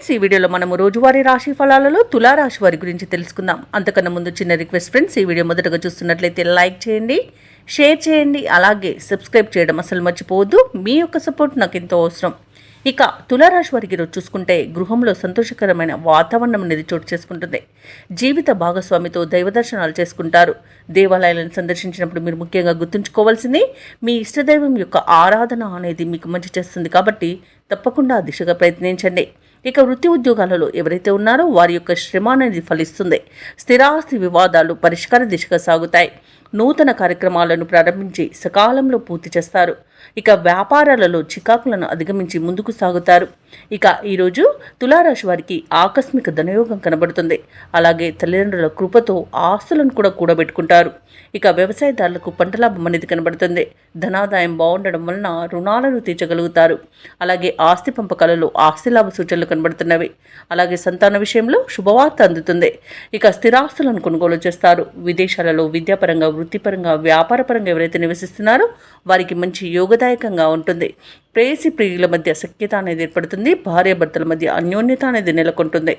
Friends, ఈ వీడియోలో మనము రోజువారీ రాశి ఫలాలలో తులారాశి వారి గురించి తెలుసుకుందాం. అంతకన్నా ముందు చిన్న రిక్వెస్ట్ ఫ్రెండ్స్, ఈ వీడియో మొదటగా చూస్తున్నట్లయితే లైక్ చేయండి, షేర్ చేయండి, అలాగే సబ్స్క్రైబ్ చేయడం అసలు మర్చిపోవద్దు. మీ యొక్క సపోర్ట్ నాకు ఎంతో అవసరం. ఇక తులారాశి వారికి ఈరోజు చూసుకుంటే గృహంలో సంతోషకరమైన వాతావరణం అనేది చోటు చేసుకుంటుంది. జీవిత భాగస్వామితో దైవ దర్శనాలు చేసుకుంటారు. దేవాలయాలను సందర్శించినప్పుడు మీరు ముఖ్యంగా గుర్తుంచుకోవాల్సింది మీ ఇష్టదైవం యొక్క ఆరాధన అనేది మీకు మంచి చేస్తుంది. కాబట్టి తప్పకుండా ఆ దిశగా ప్రయత్నించండి. ఇక వృత్తి ఉద్యోగాలలో ఎవరైతే ఉన్నారో వారి యొక్క శ్రమ అనేది ఫలిస్తుంది. స్థిరాస్తి వివాదాలు పరిష్కార దిశగా సాగుతాయి. నూతన కార్యక్రమాలను ప్రారంభించి సకాలంలో పూర్తి చేస్తారు. ఇక వ్యాపారాలలో చికాకులను అధిగమించి ముందుకు సాగుతారు. ఇక ఈరోజు తులారాశి వారికి ఆకస్మిక ధనయోగం కనబడుతుంది. అలాగే తల్లిదండ్రుల కృపతో ఆస్తులను కూడా కూడబెట్టుకుంటారు. ఇక వ్యవసాయదారులకు పంట లాభం అనేది కనబడుతుంది. ధనాదాయం బాగుండడం వలన రుణాలను తీర్చగలుగుతారు. అలాగే ఆస్తి పంపకాలలో ఆస్తి లాభ సూచనలు కనబడుతున్నవి. అలాగే సంతాన విషయంలో శుభవార్త అందుతుంది. ఇక స్థిరాస్తులను కొనుగోలు చేస్తారు. విదేశాలలో విద్యాపరంగా, వృత్తిపరంగా, వ్యాపారపరంగా ఎవరైతే నివసిస్తున్నారో వారికి మంచి యోగదాయకంగా ఉంటుంది. ప్రేయసి ప్రియుల మధ్య సఖ్యత అనేది ఏర్పడుతుంది. భార్యాభర్తల మధ్య అన్యోన్యత అనేది నెలకొంటుంది.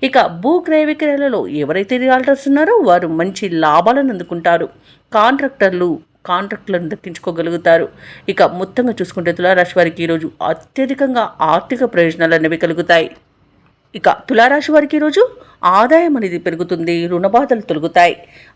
ఇక భూక్రయ విక్రయాలలో ఎవరైతే రియాల్టర్స్ ఉన్నారో వారు మంచి లాభాలను అందుకుంటారు. కాంట్రాక్టులను దక్కించుకోగలుగుతారు. ఇక మొత్తంగా చూసుకుంటే తులారాశి వారికి ఈరోజు అత్యధికంగా ఆర్థిక ప్రయోజనాలు అనేవి కలుగుతాయి. ఇక తులారాశి వారికి ఈరోజు ఆదాయం అనేది పెరుగుతుంది. రుణబాధలు తొలగుతాయి.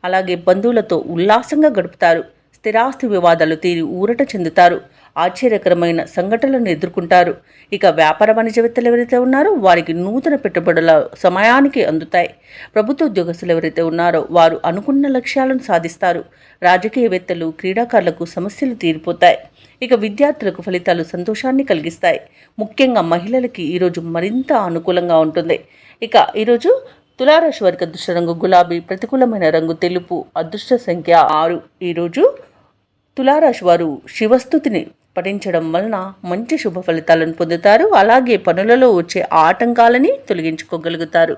అలాగే బంధువులతో ఉల్లాసంగా గడుపుతారు. స్థిరాస్తి వివాదాలు తీరి ఊరట చెందుతారు. ఆశ్చర్యకరమైన సంఘటనలను ఎదుర్కొంటారు. ఇక వ్యాపార వాణిజ్యవేత్తలు ఎవరైతే ఉన్నారో వారికి నూతన పెట్టుబడుల సమయానికి అందుతాయి. ప్రభుత్వ ఉద్యోగస్తులు ఎవరైతే ఉన్నారో వారు అనుకున్న లక్ష్యాలను సాధిస్తారు. రాజకీయవేత్తలు, క్రీడాకారులకు సమస్యలు తీరిపోతాయి. ఇక విద్యార్థులకు ఫలితాలు సంతోషాన్ని కలిగిస్తాయి. ముఖ్యంగా మహిళలకి ఈరోజు మరింత అనుకూలంగా ఉంటుంది. ఇక ఈరోజు తులారాశి వారికి అదృష్ట రంగు గులాబీ, ప్రతికూలమైన రంగు తెలుపు, అదృష్ట సంఖ్య 6. ఈరోజు తులారాశి వారు శివస్తుతిని పఠించడం వలన మంచి శుభ ఫలితాలను పొందుతారు. అలాగే పనులలో వచ్చే ఆటంకాలని తొలగించుకోగలుగుతారు.